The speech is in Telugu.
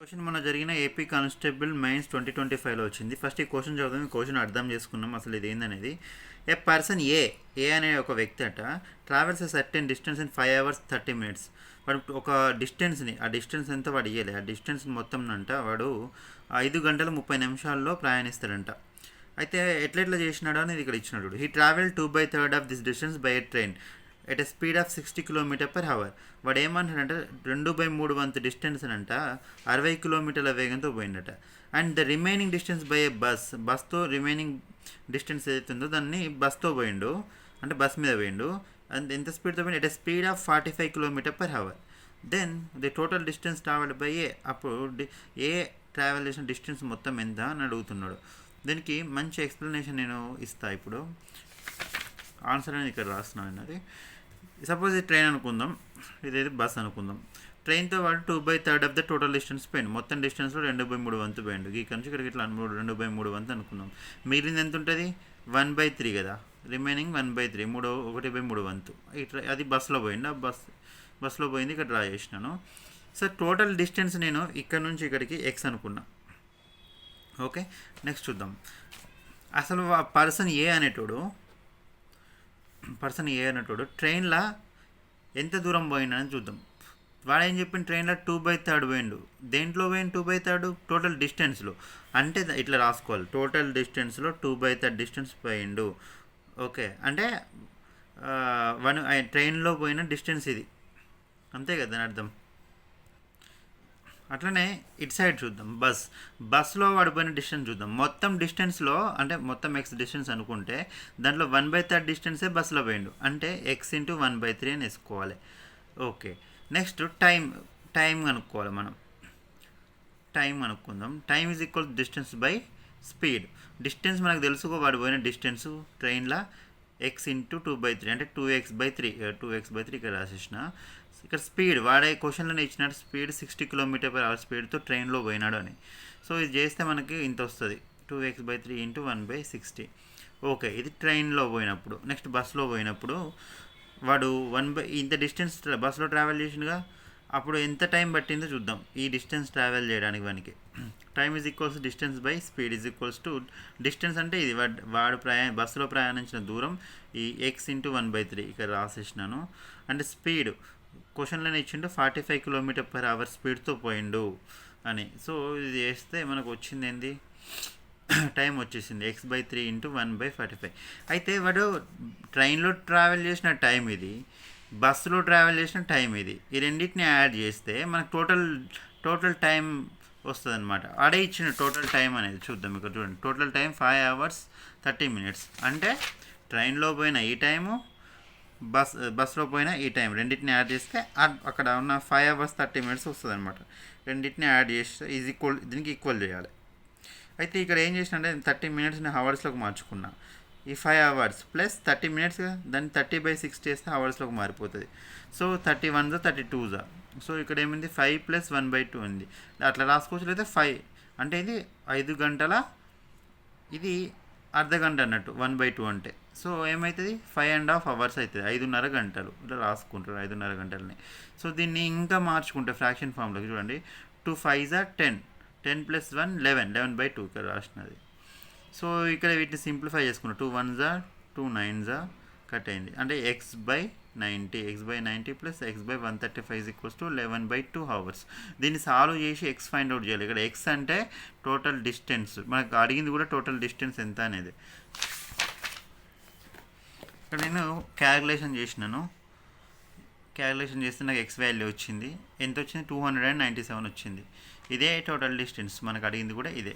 క్వశ్చన్ మన జరిగిన ఏపీ కానిస్టేబుల్ మెయిన్స్ 2025లో వచ్చింది. ఫస్ట్ ఈ క్వశ్చన్ చదువుతాం, ఈ క్వశ్చన్ అర్థం చేసుకున్నాం అసలు ఇది ఏందనేది. ఏ పర్సన్ ఏ అనే ఒక వ్యక్తి అట travels a certain distance in 5 hours 30 minutes. వాడు ఒక డిస్టెన్స్ని, ఆ డిస్టెన్స్ ఎంత వాడు ఇయ్యలే, ఆ డిస్టెన్స్ మొత్తం అంట వాడు 5 గంటల 30 నిమిషాల్లో ప్రయాణిస్తాడంట. అయితే ఎట్లా చేసినాడు అనేది ఇక్కడ ఇచ్చినాడు. He travel 2/3 of this distance by a train at a speed of 60 km/h. వాడు ఏమంటాడంటే 2/3 వంతు డిస్టెన్స్ అంట 60 కిలోమీటర్ల వేగంతో పోయిందట. And the remaining distance by A బస్తో రిమైనింగ్ డిస్టెన్స్ ఏదైతే ఉందో దాన్ని బస్తో పోయిండు, అంటే బస్ మీద పోయిండు. అండ్ ఎంత స్పీడ్తో పోయిండు? At a speed of 45 km/h. Then the total distance travelled by A, అప్పుడు ఏ ట్రావెల్ చేసిన డిస్టెన్స్ మొత్తం ఎంత అని అడుగుతున్నాడు. దీనికి మంచి ఎక్స్ప్లెనేషన్ నేను ఇస్తాను. ఇప్పుడు ఆన్సర్ అనేది ఇక్కడ రాస్తున్నాను అన్నది. సపోజ్ ఇది ట్రైన్ అనుకుందాం, ఇదేది బస్ అనుకుందాం. ట్రైన్తో వాడు 2/3 ఆఫ్ ద టోటల్ డిస్టెన్స్ పోయింది. మొత్తం డిస్టెన్స్లో 2/3 వంతు పోయిండు. ఇక్కడ నుంచి ఇక్కడికి ఇట్లా 2/3 వంతు అనుకుందాం. మిగిలింది ఎంత ఉంటుంది? 1/3 కదా, రిమైనింగ్ 1/3, 1/3 వంతు. ఇట్లా అది బస్సులో పోయింది, ఆ బస్సులో పోయింది, ఇక్కడ డ్రా చేసినాను. సో టోటల్ డిస్టెన్స్ నేను ఇక్కడ నుంచి ఇక్కడికి ఎక్స్ అనుకున్నా. ఓకే, నెక్స్ట్ చూద్దాం. అసలు పర్సన్ ఏ అనేటోడు ట్రైన్లో ఎంత దూరం పోయిండని చూద్దాం. వాడు ఏం చెప్పిన, ట్రైన్లో 2/3 పోయిండు. దేంట్లో పోయింది 2/3? టోటల్ డిస్టెన్స్లో. అంటే ఇట్లా రాసుకోవాలి, టోటల్ డిస్టెన్స్లో 2/3 డిస్టెన్స్ పోయిండు. ఓకే, అంటే ట్రైన్లో పోయిన డిస్టెన్స్ ఇది, అంతే కదా దాని అర్థం. అట్లనే ఇటు సైడ్ చూద్దాం, బస్లో పడిపోయిన డిస్టెన్స్ చూద్దాం. మొత్తం డిస్టెన్స్లో, అంటే మొత్తం ఎక్స్ డిస్టెన్స్ అనుకుంటే దాంట్లో 1/3 డిస్టెన్సే బస్సులో పోయిండు, అంటే ఎక్స్ ఇంటూ 1/3 అని వేసుకోవాలి. ఓకే, నెక్స్ట్ టైం కనుక్కోవాలి మనం. టైం కనుక్కుందాం. Time is equal distance by speed. Distance మనకు తెలుసుకో, పడిపోయిన డిస్టెన్స్ ట్రైన్లో ఎక్స్ ఇంటూ 2/3, అంటే 2x/3 ఇక్కడ రాసేసిన. ఇక్కడ స్పీడ్ వాడే క్వశ్చన్లోనే ఇచ్చినాడు, స్పీడ్ 60 km/h స్పీడ్తో ట్రైన్లో పోయినాడు అని. సో ఇది చేస్తే మనకి ఇంత వస్తుంది, 2x/3 ఇంటూ 1/60. ఓకే, ఇది ట్రైన్లో పోయినప్పుడు. నెక్స్ట్ బస్సులో పోయినప్పుడు వాడు ఇంత డిస్టెన్స్ బస్సులో ట్రావెల్ చేసిండుగా, అప్పుడు ఎంత టైం పట్టిందో చూద్దాం ఈ డిస్టెన్స్ ట్రావెల్ చేయడానికి. వానికి time is equals distance by speed is equals to distance, అంటే ఇది వాడు బస్సులో ప్రయాణించిన దూరం, ఈ ఎక్స్ ఇంటూ 1/3 ఇక్కడ రాసేసినాను. అంటే స్పీడ్ క్వశ్చన్లోనే ఇచ్చిండు 45 km/h స్పీడ్తో పోయిండు అని. సో ఇది చేస్తే మనకు వచ్చింది ఏంది, టైం వచ్చేసింది x/3 ఇంటూ 1/45. అయితే వాడు ట్రైన్లో ట్రావెల్ చేసిన టైం ఇది, బస్సులో ట్రావెల్ చేసిన టైం ఇది, ఈ రెండింటిని యాడ్ చేస్తే మనకు టోటల్ టైం వస్తుంది అనమాట. ఆడే ఇచ్చిన టోటల్ టైం అనేది చూద్దాం. ఇక్కడ చూడండి, టోటల్ టైం 5 hours 30 minutes. అంటే ట్రైన్లో పోయిన ఈ టైము, బస్సులో పోయిన ఈ టైం రెండింటిని యాడ్ చేస్తే అక్కడ ఉన్న 5 hours 30 minutes వస్తుంది అనమాట. రెండింటిని యాడ్ చేస్తే ఈజ్ ఈక్వల్, దీనికి ఈక్వల్ చేయాలి. అయితే ఇక్కడ ఏం చేసిన అంటే 30 minutesని హవర్స్లోకి మార్చుకున్నా. ఈ 5 hours ప్లస్ 30 minutes, దాన్ని 30/6 చేస్తే హవర్స్లోకి మారిపోతుంది. సో 31 32. సో ఇక్కడ ఏమైంది, 5 + 1/2 ఉంది. అట్లా రాసుకోవచ్చు, లేదా 5 అంటే ఇది 5 గంటల, ఇది అర్ధ గంట అన్నట్టు 1/2 అంటే. సో ఏమవుతుంది, 5.5 hours అవుతుంది, 5.5 గంటలు. ఇట్లా రాసుకుంటారు 5.5 గంటలని. సో దీన్ని ఇంకా మార్చుకుంటే ఫ్రాక్షన్ ఫామ్లోకి చూడండి, 2 5s 10, 10 + 1 11, 11/2 ఇక్కడ రాసినది. సో ఇక్కడ వీటిని సింప్లిఫై చేసుకున్నాం, 2 1s 2 9s కట్ అయింది. అంటే x/90 plus x/135 equals to 11/2 hours. దీన్ని సాల్వ్ చేసి ఎక్స్ ఫైండ్ అవుట్ చేయాలి. ఇక్కడ ఎక్స్ అంటే టోటల్ డిస్టెన్స్, మనకు అడిగింది కూడా టోటల్ డిస్టెన్స్ ఎంత అనేది. ఇక్కడ నేను క్యాలిక్యులేషన్ చేసినాను, క్యాలిక్యులేషన్ చేస్తే నాకు ఎక్స్ వాల్యూ వచ్చింది. ఎంత వచ్చింది, 297 వచ్చింది. ఇదే టోటల్ డిస్టెన్స్, మనకు అడిగింది కూడా ఇదే.